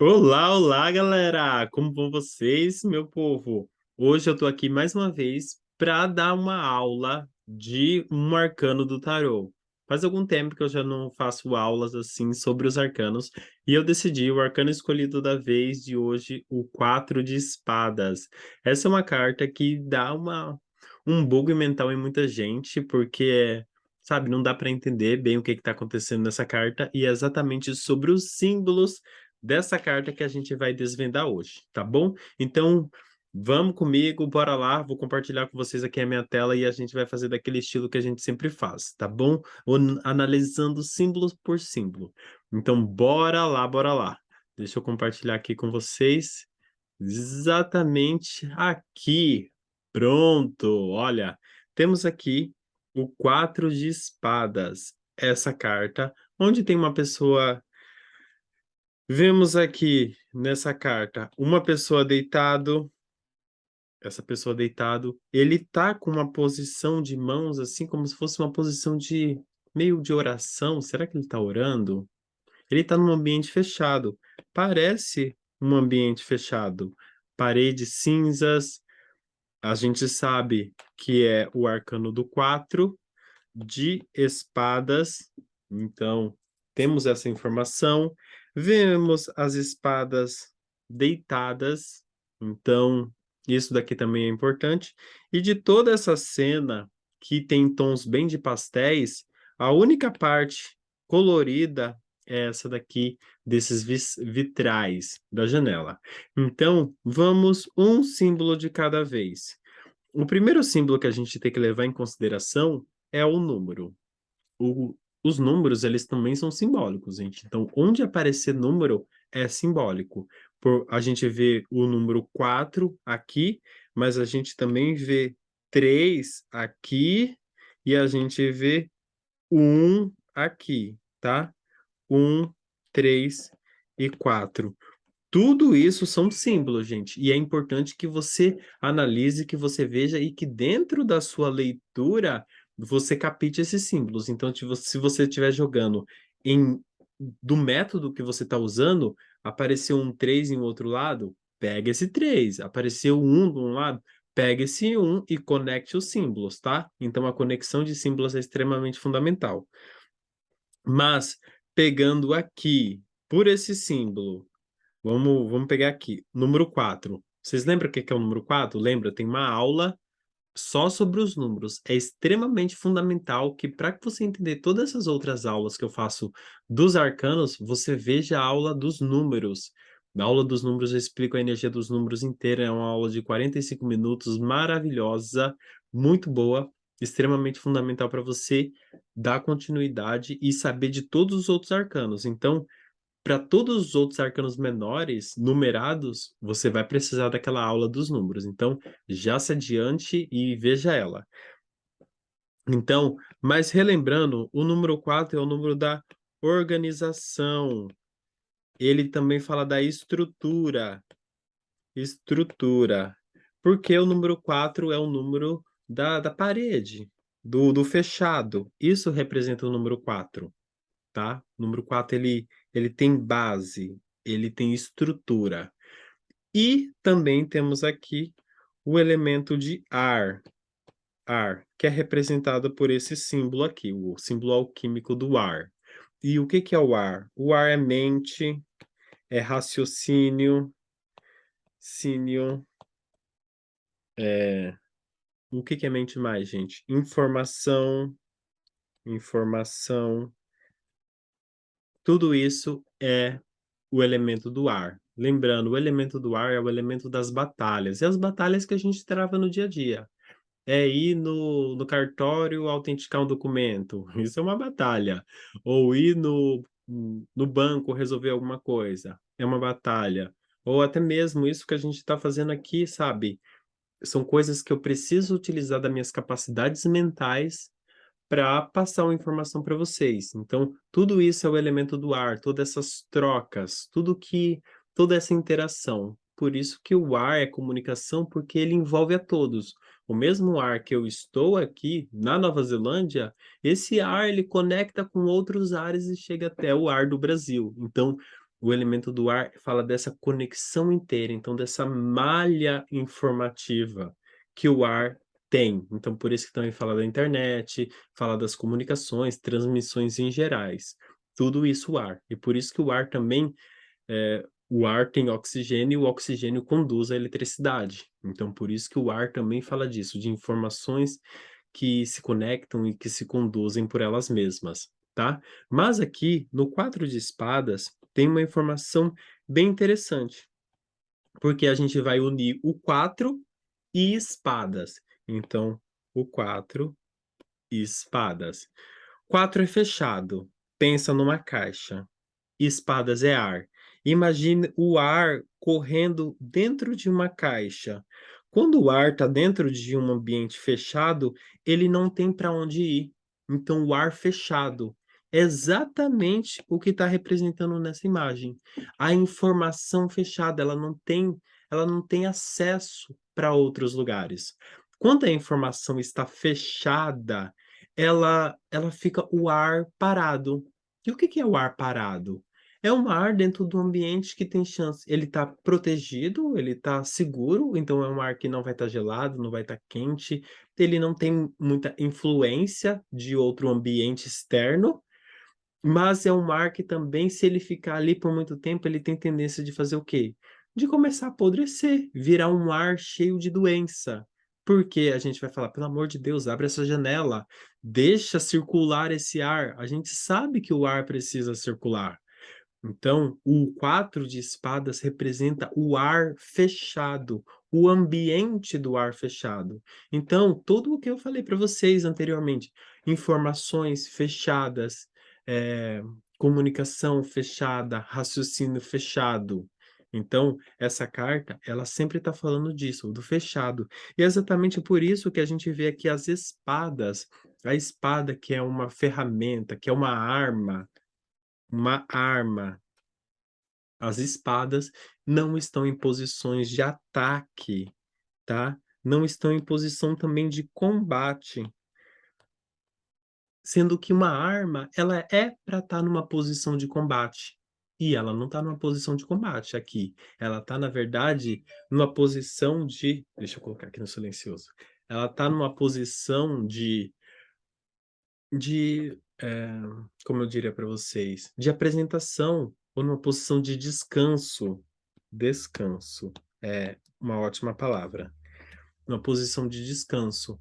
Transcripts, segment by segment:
Olá, olá, galera! Como vão vocês, meu povo? Hoje eu tô aqui mais uma vez para dar uma aula de um arcano do tarô. Faz algum tempo que eu já não faço aulas assim sobre os arcanos e eu decidi o arcano escolhido da vez de hoje, o 4 de espadas. Essa é uma carta que dá um bug mental em muita gente, porque, sabe, não dá para entender bem o que está acontecendo nessa carta e é exatamente sobre os símbolos dessa carta que a gente vai desvendar hoje, tá bom? Então, vamos comigo, bora lá, vou compartilhar com vocês aqui a minha tela e a gente vai fazer daquele estilo que a gente sempre faz, tá bom? Analisando símbolo por símbolo. Então, bora lá, bora lá. Deixa eu compartilhar aqui com vocês. Exatamente aqui. Pronto, olha, temos aqui o 4 de espadas. Essa carta, onde tem uma pessoa. Vemos aqui nessa carta uma pessoa deitado, essa pessoa deitado, ele tá com uma posição de mãos assim como se fosse uma posição de meio de oração. Será que ele tá orando? Ele tá num ambiente fechado. Parece um ambiente fechado. Paredes cinzas. A gente sabe que é o arcano do 4 de espadas. Então, temos essa informação. Vemos as espadas deitadas. Então, isso daqui também é importante. E de toda essa cena, que tem tons bem de pastéis, a única parte colorida é essa daqui, desses vitrais da janela. Então, vamos um símbolo de cada vez. O primeiro símbolo que a gente tem que levar em consideração é o número. Os números, eles também são simbólicos, gente. Então, onde aparecer número é simbólico. A gente vê o número 4 aqui, mas a gente também vê 3 aqui e a gente vê 1 aqui, tá? 1, 3 e 4. Tudo isso são símbolos, gente, e é importante que você analise, que você veja e que dentro da sua leitura você capte esses símbolos. Então, se você estiver jogando em do método que você está usando, apareceu um 3 em outro lado, pega esse 3. Apareceu um de um lado, pega esse um e conecte os símbolos, tá? Então, a conexão de símbolos é extremamente fundamental. Mas, pegando aqui, por esse símbolo, vamos pegar aqui, número 4. Vocês lembram o que é o número 4? Lembra, tem uma aula só sobre os números. É extremamente fundamental que, para que você entender todas essas outras aulas que eu faço dos arcanos, você veja a aula dos números. Na aula dos números eu explico a energia dos números inteira. É uma aula de 45 minutos, maravilhosa, muito boa, extremamente fundamental para você dar continuidade e saber de todos os outros arcanos. Então, para todos os outros arcanos menores, numerados, você vai precisar daquela aula dos números. Então, já se adiante e veja ela. Então, mas relembrando, o número 4 é o número da organização. Ele também fala da estrutura. Estrutura. Porque o número 4 é o número da parede, do fechado. Isso representa o número 4, tá? O número 4 ele tem base, ele tem estrutura. E também temos aqui o elemento de ar, que é representado por esse símbolo aqui, o símbolo alquímico do ar. E o que que é o ar? O ar é mente, é raciocínio, cínio, é... o que que é mente mais, gente? Informação, tudo isso é o elemento do ar. Lembrando, o elemento do ar é o elemento das batalhas, e as batalhas que a gente trava no dia a dia. É ir no cartório autenticar um documento, isso é uma batalha. Ou ir no banco resolver alguma coisa, é uma batalha. Ou até mesmo isso que a gente está fazendo aqui, sabe? São coisas que eu preciso utilizar das minhas capacidades mentais para passar uma informação para vocês. Então, tudo isso é o elemento do ar, todas essas trocas, toda essa interação. Por isso que o ar é comunicação, porque ele envolve a todos. O mesmo ar que eu estou aqui na Nova Zelândia, esse ar ele conecta com outros ares e chega até o ar do Brasil. Então, O elemento do ar fala dessa conexão inteira, então dessa malha informativa que o ar tem. Então por isso que também fala da internet, fala das comunicações, transmissões em gerais. Tudo isso o ar. E por isso que o ar também, o ar tem oxigênio e o oxigênio conduz a eletricidade. Então por isso que o ar também fala disso, de informações que se conectam e que se conduzem por elas mesmas, tá? Mas aqui, no quatro de espadas, tem uma informação bem interessante, porque a gente vai unir o 4 e espadas. Então, o 4 e espadas. 4 é fechado, pensa numa caixa. Espadas é ar. Imagine o ar correndo dentro de uma caixa. Quando o ar está dentro de um ambiente fechado, ele não tem para onde ir. Então, o ar fechado é exatamente o que está representando nessa imagem. A informação fechada, ela não tem acesso para outros lugares. Quando a informação está fechada, ela fica o ar parado. E o que que é o ar parado? É um ar dentro do ambiente que tem chance ele está protegido, ele está seguro, então é um ar que não vai estar gelado, não vai estar quente, ele não tem muita influência de outro ambiente externo, mas é um ar que também, se ele ficar ali por muito tempo, ele tem tendência de fazer o quê? De começar a apodrecer, virar um ar cheio de doença. Porque a gente vai falar: "Pelo amor de Deus, abre essa janela, deixa circular esse ar". A gente sabe que o ar precisa circular. Então, o 4 de espadas representa o ar fechado, o ambiente do ar fechado. Então, tudo o que eu falei para vocês anteriormente, informações fechadas, eh, comunicação fechada, raciocínio fechado. Então, essa carta, ela sempre está falando disso, do fechado. E é exatamente por isso que a gente vê aqui as espadas. A espada que é uma ferramenta, que é uma arma. Uma arma. As espadas não estão em posições de ataque, tá? Não estão em posição também de combate, sendo que uma arma, ela é para estar numa posição de combate, e ela não está numa posição de combate aqui. Ela está, na verdade, numa posição de, deixa eu colocar aqui no silencioso. Ela está numa posição de, como eu diria para vocês, de apresentação ou numa posição de descanso. Descanso é uma ótima palavra. Uma posição de descanso.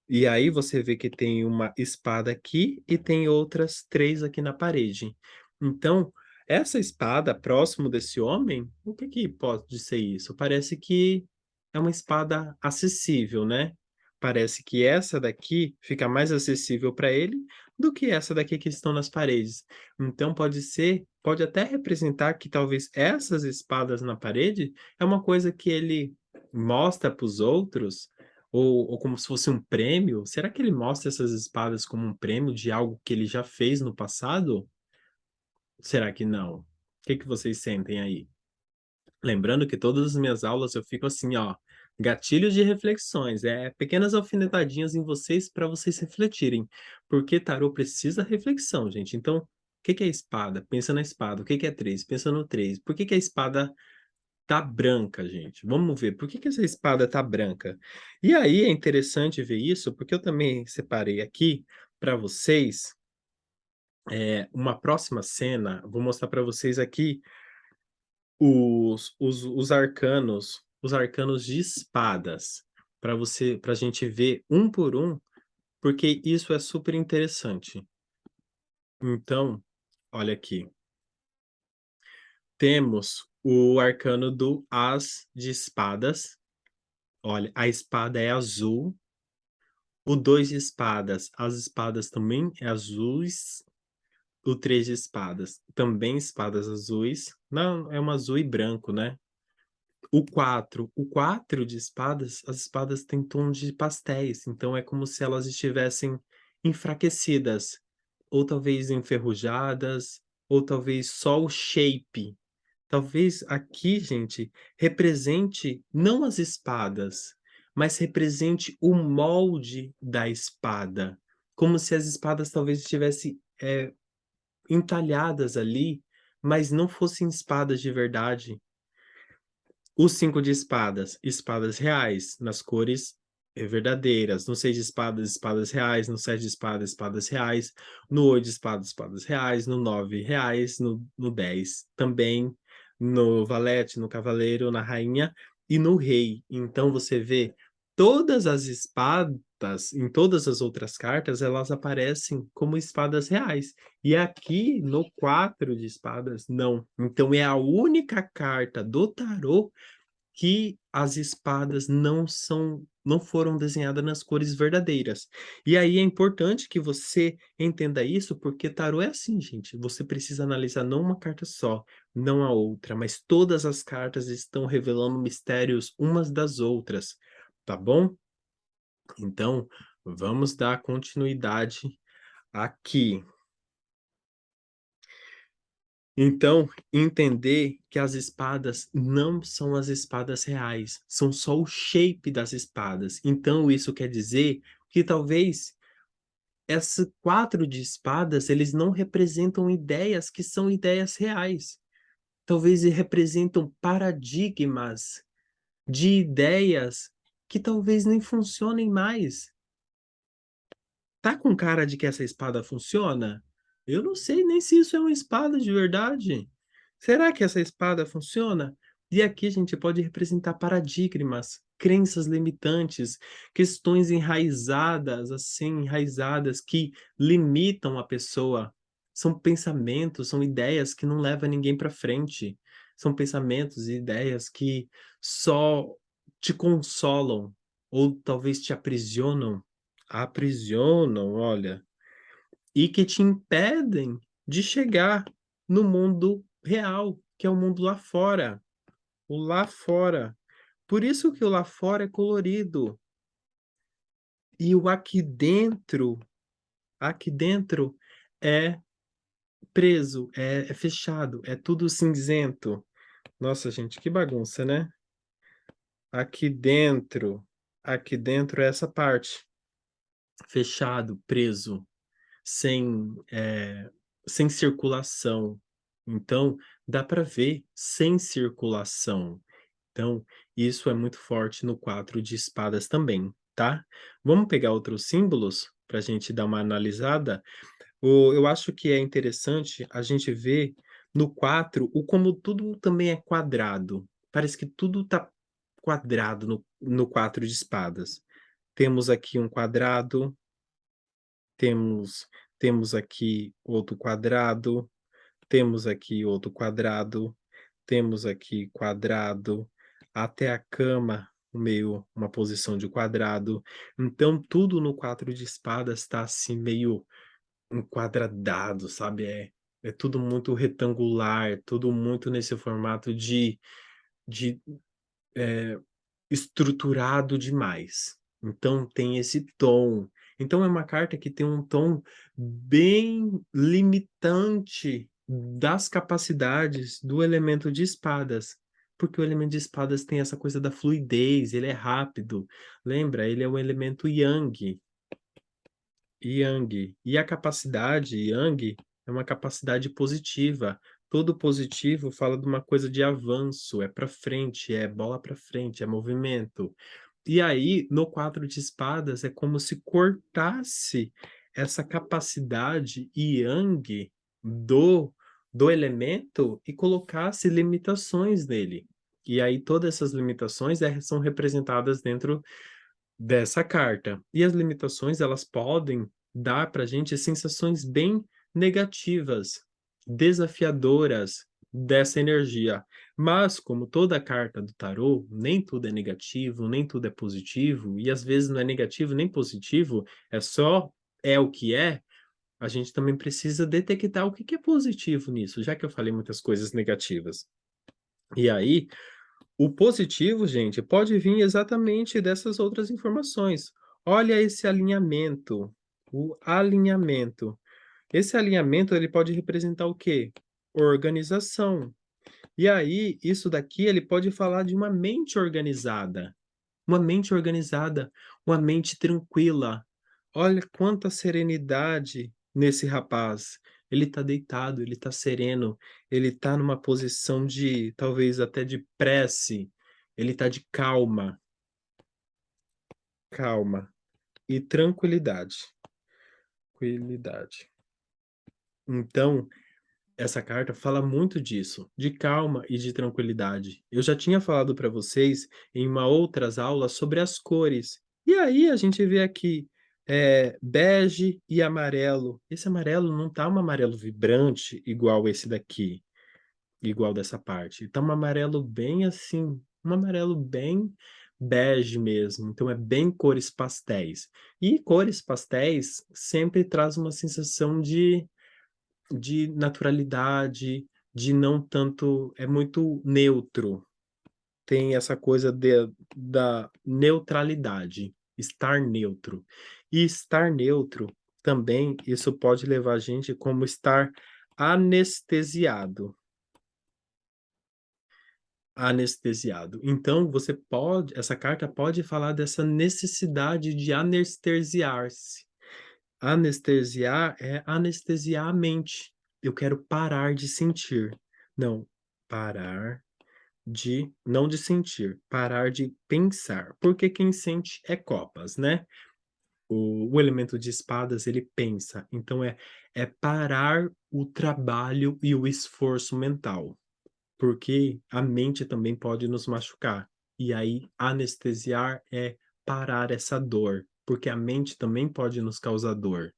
E aí você vê que tem uma espada aqui e tem outras 3 aqui na parede. Então, essa espada próximo desse homem, o que que pode ser isso? Parece que é uma espada acessível, né. Parece que essa daqui fica mais acessível para ele do que essa daqui que estão nas paredes. Então pode até representar que talvez essas espadas na parede é uma coisa que ele mostra para os outros ou como se fosse um prêmio? Será que ele mostra essas espadas como um prêmio de algo que ele já fez no passado? Será que não? O que que vocês sentem aí? Lembrando que todas as minhas aulas eu fico assim, ó, gatilhos de reflexões, pequenas alfinetadinhas em vocês para vocês refletirem, porque tarô precisa reflexão, gente. Então, o que que é espada? Pensa na espada. O que que é 3? Pensa no 3. Por que que a espada tá branca, gente? Vamos ver, por que que essa espada tá branca? E aí é interessante ver isso, porque eu também separei aqui para vocês, uma próxima cena, vou mostrar para vocês aqui os arcanos de espadas, para a gente ver um por um, porque isso é super interessante. Então, olha aqui, temos o arcano do As de espadas. Olha, a espada é azul. O 2 de espadas, as espadas também é azuis. O 3 de espadas, também espadas azuis. Não, é um azul e branco, né. O quatro de espadas, as espadas têm tom de pastéis, então é como se elas estivessem enfraquecidas, ou talvez enferrujadas, ou talvez só o shape. Talvez aqui, gente, represente não as espadas, mas represente o molde da espada, como se as espadas talvez estivessem, entalhadas ali mas não fossem espadas de verdade. O 5 de espadas, espadas reais, nas cores, verdadeiras. No 6 de espadas, espadas reais. No 7 de espadas, espadas reais. No 8 de espadas, espadas reais. No 9 reais. No 10 também. No valete, no cavaleiro, na rainha e no rei. Então você vê todas as espadas, em todas as outras cartas, elas aparecem como espadas reais. E aqui no 4 de espadas, não. Então é a única carta do tarô que as espadas não foram desenhadas nas cores verdadeiras. E aí é importante que você entenda isso, porque tarô é assim, gente, você precisa analisar não uma carta só, não a outra, mas todas as cartas estão revelando mistérios umas das outras, tá bom? Então, vamos dar continuidade aqui. Então, entender que as espadas não são as espadas reais, são só o shape das espadas. Então, isso quer dizer que talvez esse 4 de espadas, eles não representam ideias que são ideias reais. Talvez eles representam paradigmas de ideias que talvez nem funcionem mais. Tá com cara de que essa espada funciona? Eu não sei nem se isso é uma espada de verdade. Será que essa espada funciona? E aqui a gente pode representar paradigmas, crenças limitantes, questões enraizadas, assim, enraizadas que limitam a pessoa. São pensamentos, são ideias que não levam ninguém para frente. São pensamentos e ideias que só te consolam ou talvez te aprisionam, olha, e que te impedem de chegar no mundo real, que é o mundo lá fora, o lá fora. Por isso que o lá fora é colorido e o aqui dentro é preso, é fechado, é tudo cinzento. Nossa, gente, que bagunça, né? Aqui aqui dentro é essa parte, fechado, preso. Sem, sem circulação. Então, dá para ver sem circulação. Então, isso é muito forte no 4 de espadas também, tá? Vamos pegar outros símbolos para a gente dar uma analisada? Eu acho que é interessante a gente ver no 4 o como tudo também é quadrado. Parece que tudo está quadrado no 4 de espadas. Temos aqui um quadrado, temos temos aqui outro quadrado, temos aqui outro quadrado, temos aqui quadrado, até a cama meio uma posição de quadrado. Então tudo no 4 de espadas está assim meio enquadradado, sabe, é tudo muito retangular, tudo muito nesse formato de, estruturado demais. Então tem esse tom. Então é uma carta que tem um tom bem limitante das capacidades do elemento de espadas, porque o elemento de espadas tem essa coisa da fluidez, ele é rápido. Lembra? Ele é o elemento yang. Yang. E a capacidade Yang é uma capacidade positiva. Todo positivo fala de uma coisa de avanço, é para frente, é bola para frente, é movimento. E aí, no 4 de espadas, é como se cortasse essa capacidade Yang do elemento e colocasse limitações nele. E aí todas essas limitações são representadas dentro dessa carta. E as limitações, elas podem dar para a gente sensações bem negativas, desafiadoras dessa energia. Mas, como toda carta do tarô, nem tudo é negativo, nem tudo é positivo, e às vezes não é negativo nem positivo, é o que é. A gente também precisa detectar o que que é positivo nisso, já que eu falei muitas coisas negativas. E aí, o positivo, gente, pode vir exatamente dessas outras informações. Olha esse alinhamento, o alinhamento. Esse alinhamento, ele pode representar o quê? Organização. E aí, isso daqui, ele pode falar de uma mente organizada, uma mente tranquila. Olha quanta serenidade nesse rapaz. ele tá deitado, ele tá sereno, ele tá numa posição de talvez até de prece, ele tá de calma, calma e tranquilidade, tranquilidade. Então, essa carta fala muito disso, de calma e de tranquilidade. Eu já tinha falado para vocês em uma outras aulas sobre as cores. E aí a gente vê aqui, bege e amarelo. Esse amarelo não tá um amarelo vibrante igual esse daqui, igual dessa parte. Tá um amarelo bem assim, um amarelo bem bege mesmo, então é bem cores pastéis. E cores pastéis sempre traz uma sensação de naturalidade, de não tanto é muito neutro, tem essa coisa da neutralidade, estar neutro. E estar neutro também, isso pode levar a gente como estar anestesiado, anestesiado. Então você pode essa carta pode falar dessa necessidade de anestesiar-se. Anestesiar é anestesiar a mente. Eu quero parar de sentir. Não, parar de não de sentir, parar de pensar. Porque quem sente é copas, né? O elemento de espadas, ele pensa. Então é parar o trabalho e o esforço mental. Porque a mente também pode nos machucar. E aí, anestesiar é parar essa dor, porque a mente também pode nos causar dor.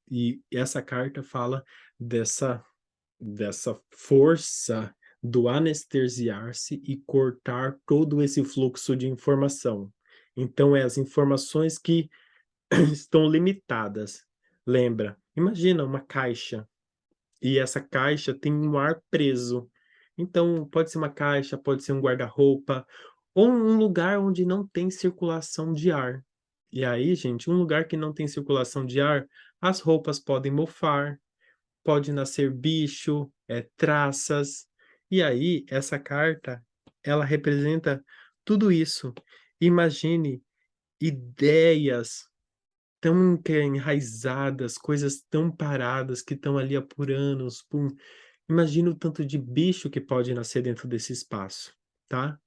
E essa carta fala dessa força do anestesiar-se e cortar todo esse fluxo de informação. Então, é as informações que estão limitadas. Lembra? Imagina uma caixa e essa caixa tem um ar preso. Então, pode ser uma caixa, pode ser um guarda-roupa ou um lugar onde não tem circulação de ar. E aí, gente, um lugar que não tem circulação de ar, as roupas podem mofar, pode nascer bicho, traças. E aí, essa carta, ela representa tudo isso. Imagine ideias tão enraizadas, coisas tão paradas que estão ali há por anos, por imagina o tanto de bicho que pode nascer dentro desse espaço, tá?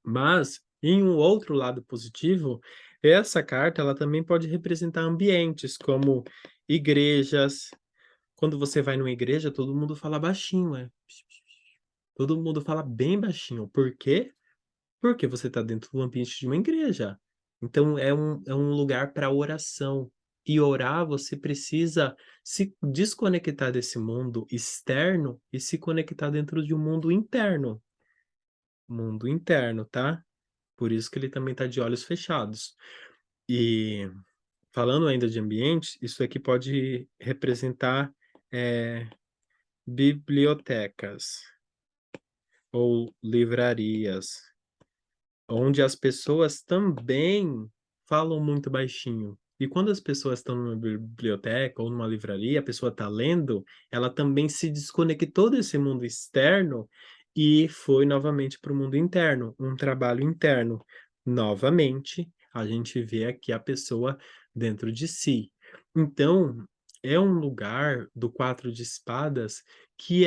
Mas, em um outro lado positivo, essa carta ela também pode representar ambientes como igrejas. Quando você vai numa igreja, todo mundo fala baixinho, todo mundo fala bem baixinho. Por quê? Porque você está dentro do ambiente de uma igreja. Então é um lugar para oração. E orar, você precisa se desconectar desse mundo externo e se conectar dentro de um mundo interno, tá? Por isso que ele também está de olhos fechados. E falando ainda de ambiente, isso aqui pode representar, eh, bibliotecas ou livrarias. Onde as pessoas também falam muito baixinho. E quando as pessoas estão numa biblioteca ou numa livraria, a pessoa está lendo, ela também se desconectou desse mundo externo e foi novamente para o mundo interno, um trabalho interno. Novamente, a gente vê aqui a pessoa dentro de si. Então, é um lugar do quatro de espadas que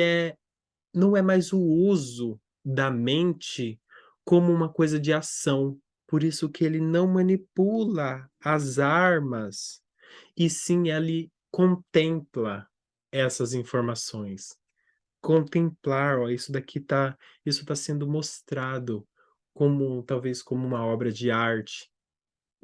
não é mais o uso da mente como uma coisa de ação, por isso que ele não manipula as armas, e sim ele contempla essas informações. Contemplar, ó, isso tá sendo mostrado como talvez como uma obra de arte,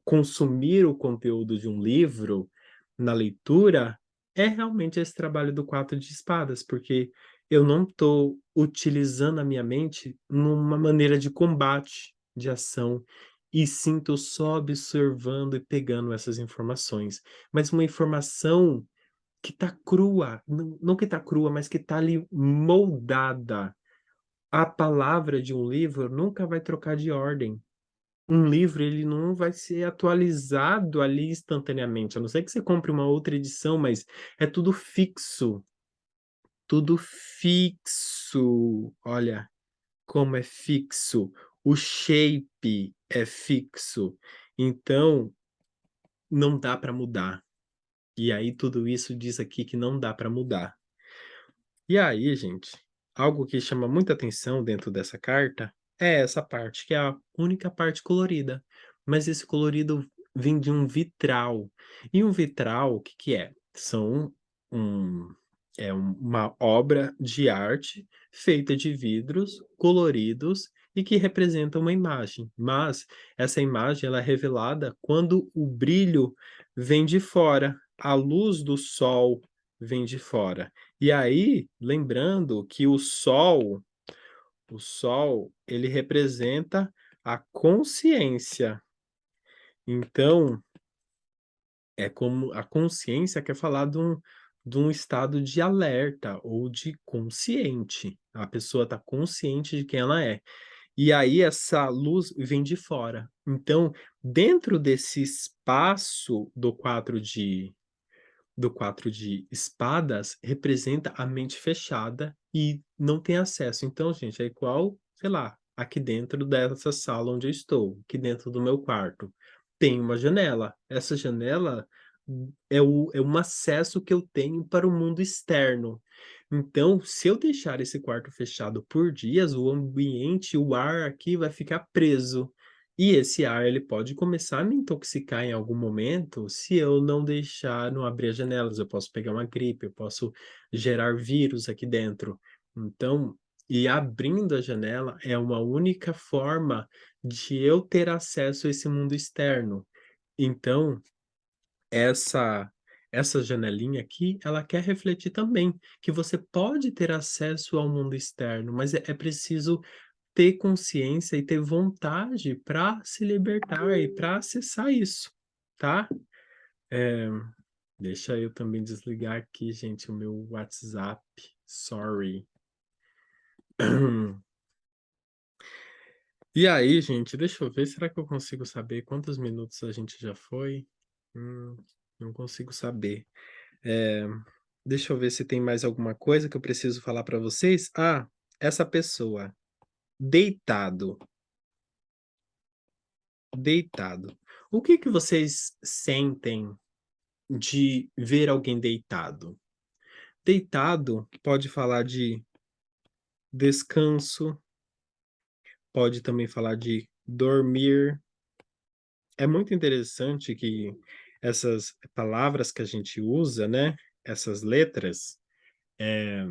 consumir o conteúdo de um livro na leitura é realmente esse trabalho do quatro de espadas, porque eu não estou utilizando a minha mente numa maneira de combate, de ação, e sim estou só observando e pegando essas informações. Mas uma informação que está crua, não que está crua, mas que está ali moldada. A palavra de um livro nunca vai trocar de ordem. Um livro, ele não vai ser atualizado ali instantaneamente, a não ser que você compre uma outra edição, mas é tudo fixo, tudo fixo. Olha como é fixo, o shape é fixo, então não dá para mudar. E aí tudo isso diz aqui que não dá para mudar. E aí, gente, algo que chama muita atenção dentro dessa carta é essa parte, que é a única parte colorida. Mas esse colorido vem de um vitral. E um vitral, o que que é? Um, uma obra de arte feita de vidros coloridos e que representa uma imagem. Mas essa imagem ela é revelada quando o brilho vem de fora, a luz do sol vem de fora. E aí, lembrando que o sol, ele representa a consciência. Então, é como a consciência quer falar de um estado de alerta ou de consciente. A pessoa está consciente de quem ela é. E aí essa luz vem de fora. Então, dentro desse espaço do quatro de espadas representa a mente fechada e não tem acesso. Então, gente, é igual, sei lá, aqui dentro dessa sala onde eu estou, aqui dentro do meu quarto, tem uma janela. Essa janela é um acesso que eu tenho para o mundo externo. Então, se eu deixar esse quarto fechado por dias, o ambiente, o ar aqui vai ficar preso. E esse ar, ele pode começar a me intoxicar em algum momento, se eu não abrir as janelas, eu posso pegar uma gripe, eu posso gerar vírus aqui dentro. Então, e abrindo a janela é uma única forma de eu ter acesso a esse mundo externo. Então, essa janelinha aqui, ela quer refletir também que você pode ter acesso ao mundo externo, mas é preciso ter consciência e ter vontade para se libertar e para acessar isso, tá? Eh, deixa eu também desligar aqui, gente, o meu WhatsApp. Sorry. E aí, gente, deixa eu ver, será que eu consigo saber quantos minutos a gente já foi? Hum, não consigo saber. Eh, deixa eu ver se tem mais alguma coisa que eu preciso falar para vocês. Ah, essa pessoa, deitado. Deitado. O que que vocês sentem de ver alguém deitado? Deitado pode falar de descanso, pode também falar de dormir. É muito interessante que essas palavras que a gente usa, né, essas letras, eh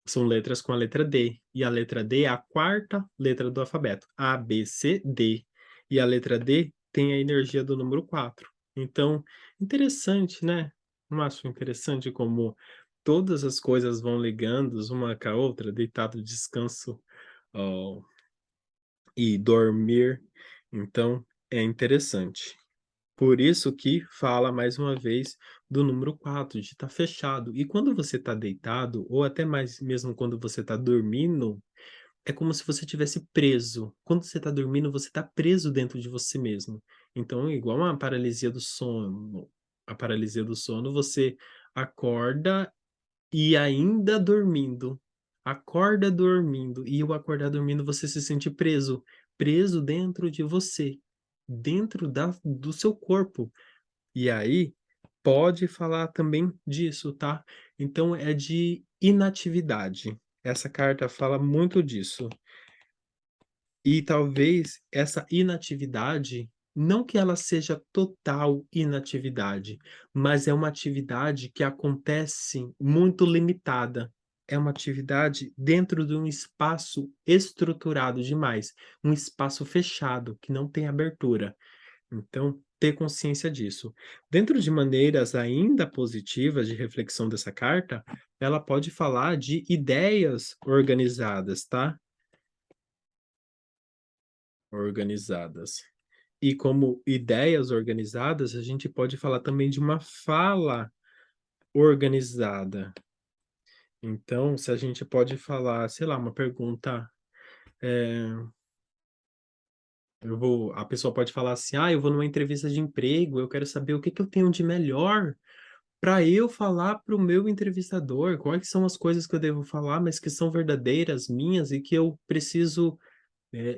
são letras com a letra D, e a letra D é a quarta letra do alfabeto, A, B, C, D. E a letra D tem a energia do número 4. Então, interessante, né? Não acho interessante como todas as coisas vão ligando uma com a outra, deitado, descanso, ó, e dormir. Então, é interessante. Por isso que fala mais uma vez do número 4 de estar fechado. E quando você está deitado, ou até mais mesmo quando você está dormindo, é como se você tivesse preso. Quando você está dormindo, você está preso dentro de você mesmo. Então, é igual uma paralisia do sono. A paralisia do sono, você acorda e ainda dormindo. Acorda dormindo, e ao acordar dormindo você se sente preso, preso dentro de você, dentro do seu corpo. E aí, pode falar também disso, tá. Então é de inatividade. Essa carta fala muito disso. E talvez essa inatividade, não que ela seja total inatividade, mas é uma atividade que acontece muito limitada. É uma atividade dentro de um espaço estruturado demais, um espaço fechado que não tem abertura. Então, ter consciência disso. Dentro de maneiras ainda positivas de reflexão dessa carta, ela pode falar de ideias organizadas, tá? Organizadas. E como ideias organizadas, a gente pode falar também de uma fala organizada. Então, se a gente pode falar, sei lá, uma pergunta, eh, a pessoa pode falar assim: "Ah, eu vou numa entrevista de emprego, eu quero saber o que que eu tenho de melhor para eu falar para o meu entrevistador, quais são as coisas que eu devo falar, mas que são verdadeiras, minhas e que eu preciso,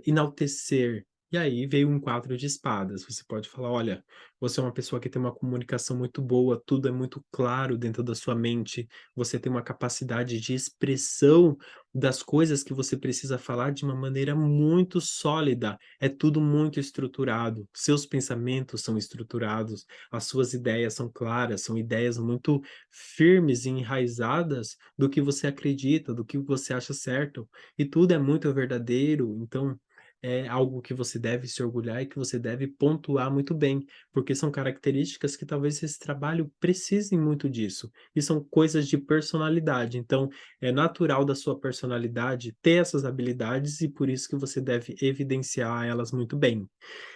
enaltecer". E aí veio um 4 de espadas. Você pode falar: "Olha, você é uma pessoa que tem uma comunicação muito boa, tudo é muito claro dentro da sua mente, você tem uma capacidade de expressão das coisas que você precisa falar de uma maneira muito sólida, é tudo muito estruturado, seus pensamentos são estruturados, as suas ideias são claras, são ideias muito firmes e enraizadas do que você acredita, do que você acha certo, e tudo é muito verdadeiro, então é algo que você deve se orgulhar e que você deve pontuar muito bem, porque são características que talvez esse trabalho precisem muito disso, e são coisas de personalidade, então é natural da sua personalidade ter essas habilidades e por isso que você deve evidenciar elas muito bem.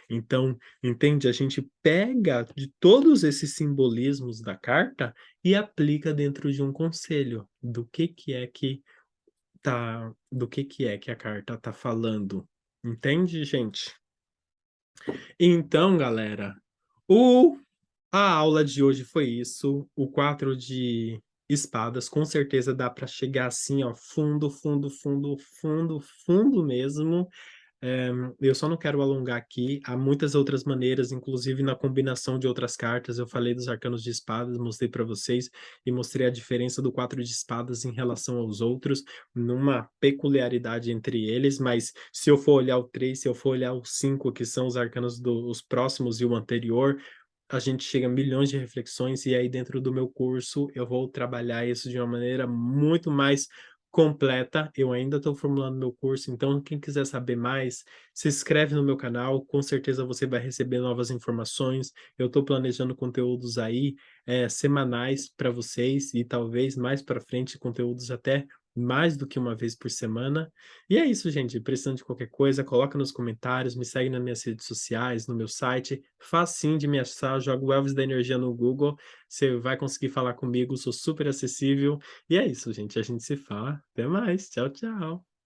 Então, entende? A gente pega de todos esses simbolismos da carta e aplica dentro de um conselho, do que é que a carta tá falando. Entende, gente? Então, galera, o a aula de hoje foi isso, o 4 de espadas, com certeza dá para chegar assim, ó, fundo, fundo, fundo, fundo, fundo mesmo. Eu só não quero alongar aqui, há muitas outras maneiras, inclusive na combinação de outras cartas, eu falei dos arcanos de espadas, mostrei para vocês e mostrei a diferença do 4 de espadas em relação aos outros, numa peculiaridade entre eles, mas se eu for olhar o 3, se eu for olhar o 5, que são os arcanos dos próximos e o anterior, a gente chega a milhões de reflexões, e aí dentro do meu curso eu vou trabalhar isso de uma maneira muito mais completa. Eu ainda estou formulando meu curso, então quem quiser saber mais, se inscreve no meu canal, com certeza você vai receber novas informações. Eu estou planejando conteúdos aí, semanais para vocês e talvez mais para frente conteúdos até mais do que uma vez por semana. E é isso, gente. Precisando de qualquer coisa, coloca nos comentários, me segue nas minhas redes sociais, no meu site. Facinho de me achar, joga o Elvis da Energia no Google, você vai conseguir falar comigo, sou super acessível. E é isso, gente. A gente se fala. Até mais. Tchau, tchau.